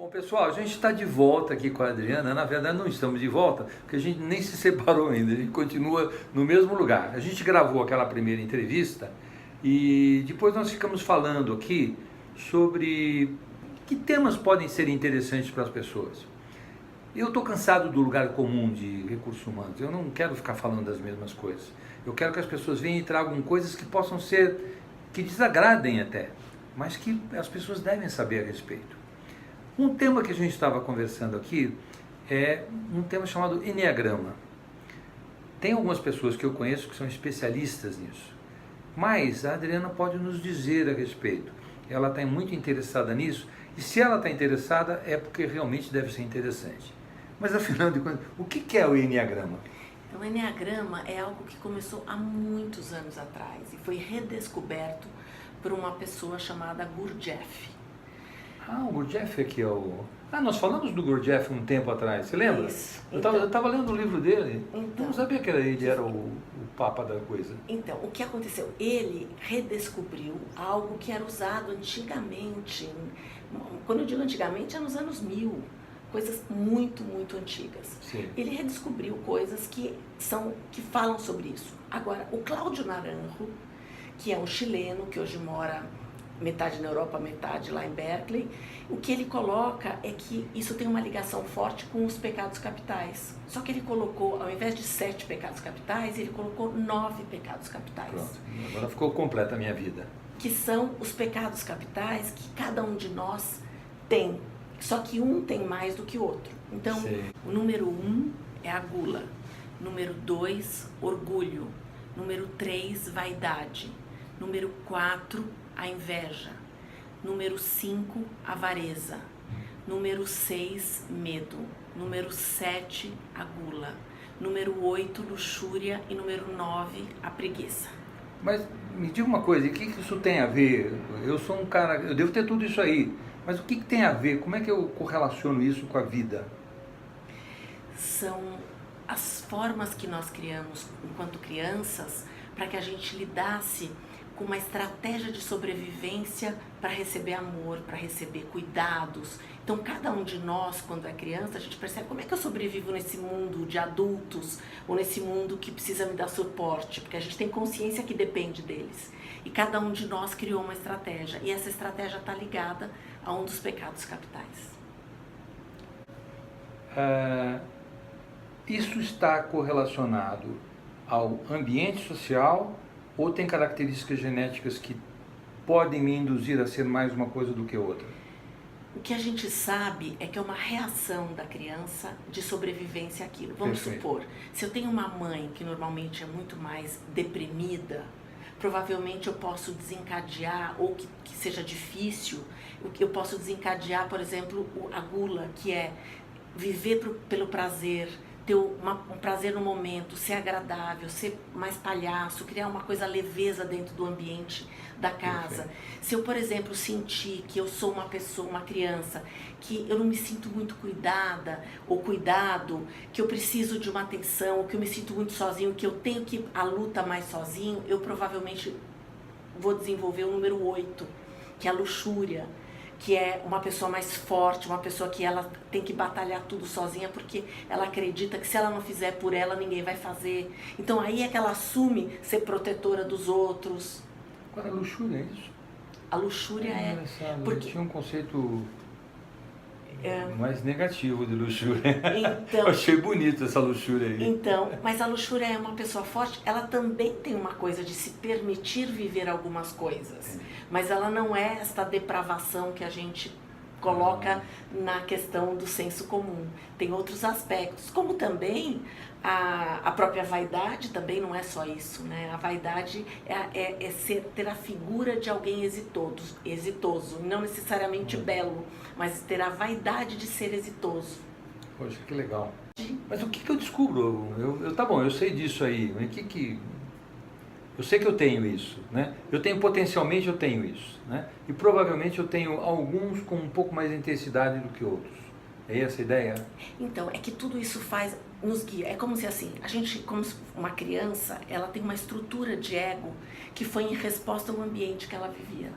Bom, pessoal, a gente está de volta aqui com a Adriana. Na verdade, não estamos de volta, porque a gente nem se separou ainda, a gente continua no mesmo lugar. A gente gravou aquela primeira entrevista e depois nós ficamos falando aqui sobre que temas podem ser interessantes para as pessoas. Eu estou cansado do lugar comum de recursos humanos, eu não quero ficar falando das mesmas coisas. Eu quero que as pessoas venham e tragam coisas que possam ser, que desagradem até, mas que as pessoas devem saber a respeito. Um tema que a gente estava conversando aqui é um tema chamado Enneagrama. Tem algumas pessoas que eu conheço que são especialistas nisso, mas a Adriana pode nos dizer a respeito. Ela está muito interessada nisso, e se ela está interessada é porque realmente deve ser interessante. Mas afinal de contas, o que é o Enneagrama? O Enneagrama é algo que começou há muitos anos atrás e foi redescoberto por uma pessoa chamada Gurdjieff. Ah, o Gurdjieff aqui é o... Ah, nós falamos do Gurdjieff um tempo atrás, você lembra? Isso. Eu estava lendo o livro dele, Então, não sabia que ele era o papa da coisa. Então, o que aconteceu? Ele redescobriu algo que era usado antigamente, quando eu digo antigamente, é nos anos 1000, coisas muito, muito antigas. Sim. Ele redescobriu coisas que falam sobre isso. Agora, o Cláudio Naranjo, que é um chileno que hoje mora metade na Europa, metade lá em Berkeley, o que ele coloca é que isso tem uma ligação forte com os pecados capitais. Só que ele colocou, ao invés de 7 pecados capitais, ele colocou 9 pecados capitais. Pronto, agora ficou completa a minha vida. Que são os pecados capitais que cada um de nós tem, só que um tem mais do que o outro. Então, Sim. o número 1 é a gula, número 2, orgulho, número 3, vaidade, número 4, a inveja, número 5, avareza, número 6, medo, número 7, a gula, número 8, luxúria e número 9, a preguiça. Mas me diga uma coisa, o que isso tem a ver? Eu sou um cara, eu devo ter tudo isso aí, mas o que tem a ver? Como é que eu correlaciono isso com a vida? São as formas que nós criamos enquanto crianças para que a gente lidasse com uma estratégia de sobrevivência para receber amor, para receber cuidados. Então, cada um de nós, quando é criança, a gente percebe como é que eu sobrevivo nesse mundo de adultos ou nesse mundo que precisa me dar suporte, porque a gente tem consciência que depende deles. E cada um de nós criou uma estratégia, e essa estratégia está ligada a um dos pecados capitais. Isso está correlacionado ao ambiente social ou tem características genéticas que podem me induzir a ser mais uma coisa do que outra? O que a gente sabe é que é uma reação da criança de sobrevivência àquilo. Vamos supor, se eu tenho uma mãe que normalmente é muito mais deprimida, provavelmente eu posso desencadear, ou que seja difícil, o que eu posso desencadear, por exemplo, a gula, que é viver pelo prazer, ter um prazer no momento, ser agradável, ser mais palhaço, criar uma coisa leveza dentro do ambiente da casa. Se eu, por exemplo, sentir que eu sou uma pessoa, uma criança, que eu não me sinto muito cuidada ou cuidado, que eu preciso de uma atenção, que eu me sinto muito sozinho, que eu tenho que a luta mais sozinho, eu provavelmente vou desenvolver o número 8, que é a luxúria, que é uma pessoa mais forte, uma pessoa que ela tem que batalhar tudo sozinha, porque ela acredita que se ela não fizer por ela, ninguém vai fazer. Então aí é que ela assume ser protetora dos outros. Qual é a luxúria, é isso? A luxúria é... Porque tinha um conceito mais negativo de luxúria. Então, eu achei bonito essa luxúria aí. Então, mas a luxúria é uma pessoa forte, ela também tem uma coisa de se permitir viver algumas coisas, mas ela não é esta depravação que a gente coloca na questão do senso comum. Tem outros aspectos, como também a própria vaidade também não é só isso, né? A vaidade ter a figura de alguém exitoso, não necessariamente belo, mas ter a vaidade de ser exitoso. Poxa, que legal. Mas o que eu descubro? Tá bom, eu sei disso aí, mas eu sei que eu tenho isso, né? Potencialmente eu tenho isso, né? E provavelmente eu tenho alguns com um pouco mais de intensidade do que outros. É essa a ideia? Então, é que tudo isso nos guia. É como se assim, a gente, como uma criança, ela tem uma estrutura de ego que foi em resposta ao ambiente que ela vivia.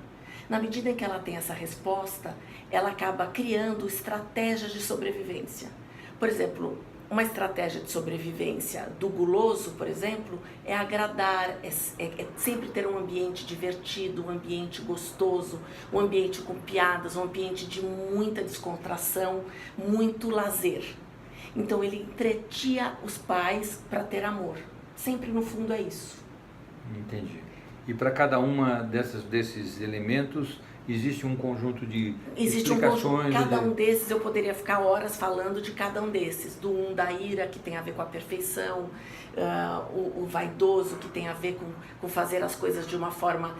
Na medida em que ela tem essa resposta, ela acaba criando estratégias de sobrevivência. Por exemplo, uma estratégia de sobrevivência do guloso, por exemplo, é agradar, é sempre ter um ambiente divertido, um ambiente gostoso, um ambiente com piadas, um ambiente de muita descontração, muito lazer. Então ele entretia os pais para ter amor. Sempre no fundo é isso. Entendi. E para cada uma desses elementos existe um conjunto de explicações? Cada um desses eu poderia ficar horas falando de cada um desses. Do da ira, que tem a ver com a perfeição, o vaidoso, que tem a ver com fazer as coisas de uma forma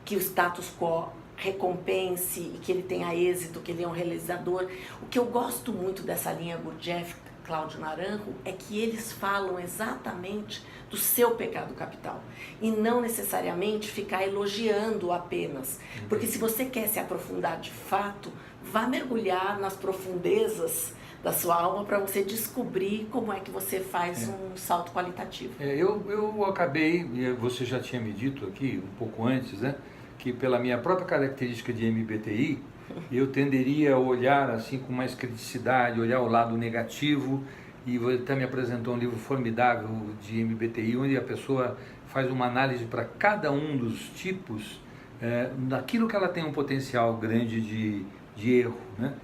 que o status quo recompense e que ele tenha êxito, que ele é um realizador. O que eu gosto muito dessa linha Gurdjieff, Cláudio Naranjo, é que eles falam exatamente do seu pecado capital e não necessariamente ficar elogiando apenas, porque se você quer se aprofundar de fato, vá mergulhar nas profundezas da sua alma para você descobrir como é que você faz um salto qualitativo. Eu acabei, você já tinha me dito aqui um pouco antes, né, que pela minha própria característica de MBTI, eu tenderia a olhar assim com mais criticidade, olhar o lado negativo, e você até me apresentou um livro formidável de MBTI, onde a pessoa faz uma análise para cada um dos tipos, daquilo que ela tem um potencial grande de erro, né?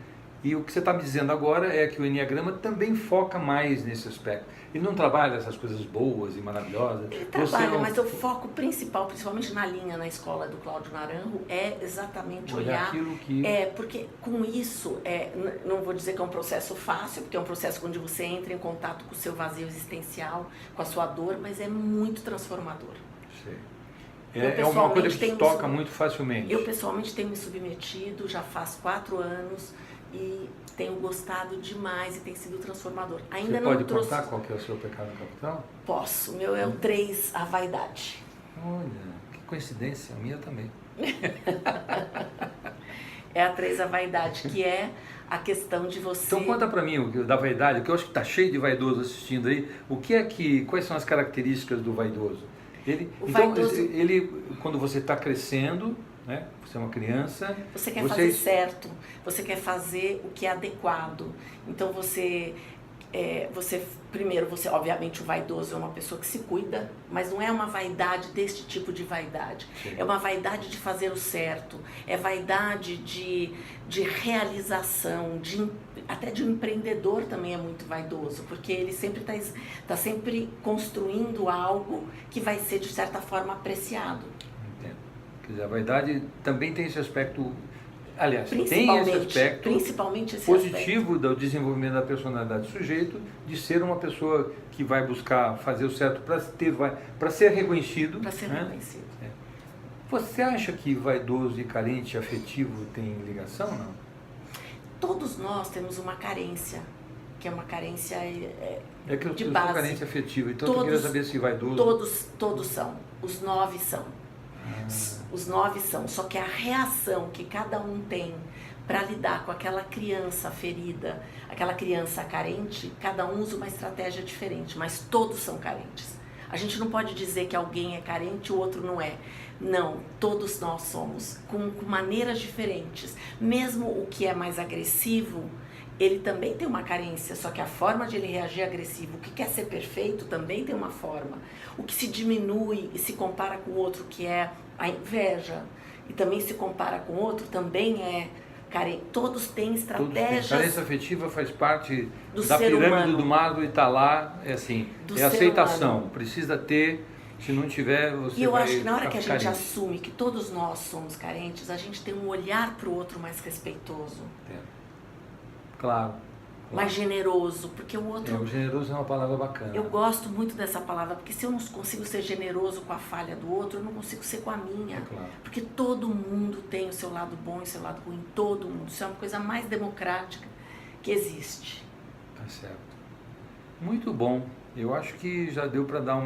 E o que você está me dizendo agora é que o Enneagrama também foca mais nesse aspecto. Ele não trabalha essas coisas boas e maravilhosas. Ele trabalha, mas o foco principal, principalmente na linha, na escola do Cláudio Naranjo, é exatamente olhar aquilo que... porque com isso, não vou dizer que é um processo fácil, porque é um processo onde você entra em contato com o seu vazio existencial, com a sua dor, mas é muito transformador. Sei. É uma coisa que te toca muito facilmente. Eu pessoalmente tenho me submetido, já faz 4 anos, e tenho gostado demais e tem sido transformador. Ainda Você não pode contar qual que é o seu pecado capital? Posso. O meu é o 3, a vaidade. Olha, que coincidência, a minha também. É a 3, a vaidade, que é a questão de você... Então conta pra mim o da vaidade, que eu acho que tá cheio de vaidoso assistindo aí. Quais são as características do vaidoso? Ele, quando você está crescendo, né? Você é uma criança. Você quer fazer certo, você quer fazer o que é adequado. Então primeiro, obviamente o vaidoso é uma pessoa que se cuida, mas não é uma vaidade deste tipo de vaidade. Sim. É uma vaidade de fazer o certo, é vaidade de realização, até de um empreendedor também é muito vaidoso, porque ele sempre está sempre construindo algo que vai ser de certa forma apreciado. Entendo. Quer dizer, a vaidade também tem esse aspecto, aliás, tem esse aspecto principalmente esse positivo do desenvolvimento da personalidade do sujeito, de ser uma pessoa que vai buscar fazer o certo para ser reconhecido. Para ser reconhecido. Você acha que vaidoso e carente afetivo tem ligação, não? Todos nós temos uma carência, que é uma carência de eu base. Sou carência afetiva, então eu queria saber se vaidoso... Todos são, os 9 são. Os 9 são, só que a reação que cada um tem para lidar com aquela criança ferida, aquela criança carente, cada um usa uma estratégia diferente, mas todos são carentes. A gente não pode dizer que alguém é carente e o outro não é. Não, todos nós somos, com maneiras diferentes. Mesmo o que é mais agressivo, ele também tem uma carência, só que a forma de ele reagir agressivo, o que quer ser perfeito, também tem uma forma. O que se diminui e se compara com o outro, que é a inveja, e também se compara com o outro, também é carente. Todos têm estratégias. Carência afetiva faz parte da pirâmide do Maslow e está lá, é aceitação. Humano. Precisa ter, se não tiver, você vai... E eu acho que na hora que a gente carente. assume que todos nós somos carentes, a gente tem um olhar para o outro mais respeitoso. Entendo. Claro. Mais generoso, porque o outro... O generoso é uma palavra bacana. Eu gosto muito dessa palavra, porque se eu não consigo ser generoso com a falha do outro, eu não consigo ser com a minha. Claro. Porque todo mundo tem o seu lado bom e o seu lado ruim, todo mundo. Isso é uma coisa mais democrática que existe. Tá certo. Muito bom. Eu acho que já deu para dar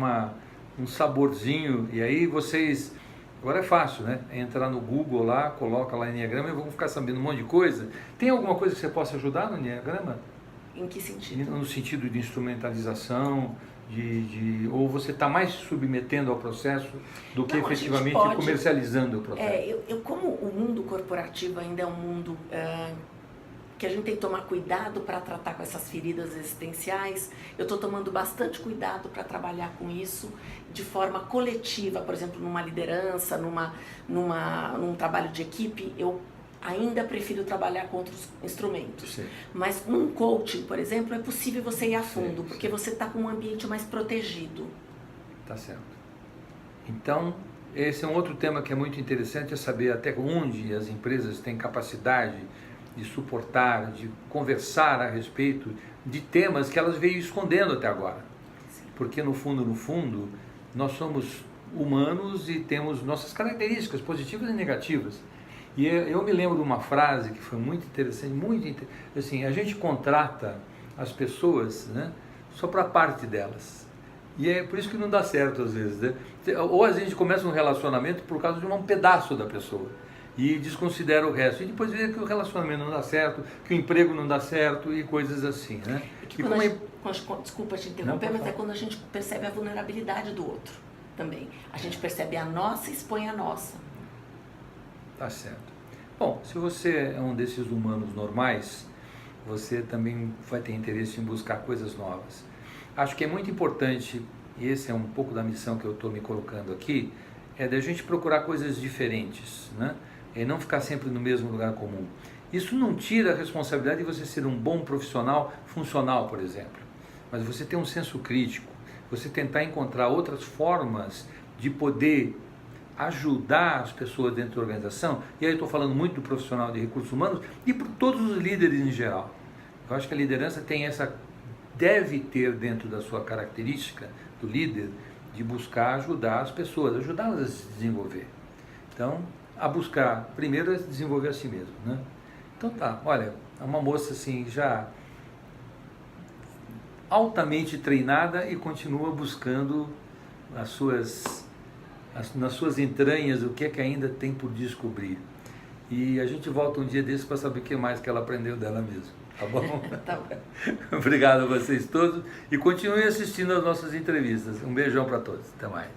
um saborzinho, e aí vocês... Agora é fácil, né? Entrar no Google lá, coloca lá Enneagrama e vão ficar sabendo um monte de coisa. Tem alguma coisa que você possa ajudar no Enneagrama? Em que sentido? No sentido de instrumentalização, ou você está mais se submetendo ao processo do que Não, efetivamente comercializando o processo? Como o mundo corporativo ainda é um mundo que a gente tem que tomar cuidado para tratar com essas feridas existenciais, eu estou tomando bastante cuidado para trabalhar com isso de forma coletiva, por exemplo, numa liderança, num trabalho de equipe, eu ainda prefiro trabalhar com outros instrumentos. Sim. Mas num coaching, por exemplo, é possível você ir a fundo, sim, porque você está com um ambiente mais protegido. Tá certo. Então, esse é um outro tema que é muito interessante, é saber até onde as empresas têm capacidade de suportar, de conversar a respeito de temas que elas veio escondendo até agora. Sim. Porque no fundo, nós somos humanos e temos nossas características positivas e negativas. E eu me lembro de uma frase que foi muito interessante, assim, a gente contrata as pessoas, né, só para parte delas. E é por isso que não dá certo às vezes, né? Ou a gente começa um relacionamento por causa de um pedaço da pessoa e desconsidera o resto. E depois vê que o relacionamento não dá certo, que o emprego não dá certo e coisas assim, né? Desculpa te interromper, mas é quando a gente percebe a vulnerabilidade do outro também. A gente percebe a nossa e expõe a nossa. Tá certo. Bom, se você é um desses humanos normais, você também vai ter interesse em buscar coisas novas. Acho que é muito importante, e esse é um pouco da missão que eu estou me colocando aqui, é da gente procurar coisas diferentes, né? E não ficar sempre no mesmo lugar comum. Isso não tira a responsabilidade de você ser um bom profissional funcional, por exemplo, mas você ter um senso crítico, você tentar encontrar outras formas de poder ajudar as pessoas dentro da organização, e aí eu estou falando muito do profissional de recursos humanos e por todos os líderes em geral. Eu acho que a liderança deve ter dentro da sua característica do líder, de buscar ajudar as pessoas, ajudá-las a se desenvolver. Então, a buscar, primeiro, é desenvolver a si mesmo, né? Então tá, olha, é uma moça assim, já altamente treinada e continua buscando nas suas entranhas o que é que ainda tem por descobrir. E a gente volta um dia desse para saber o que mais que ela aprendeu dela mesma. Tá bom? Tá bom. Obrigado a vocês todos e continuem assistindo às nossas entrevistas. Um beijão para todos. Até mais.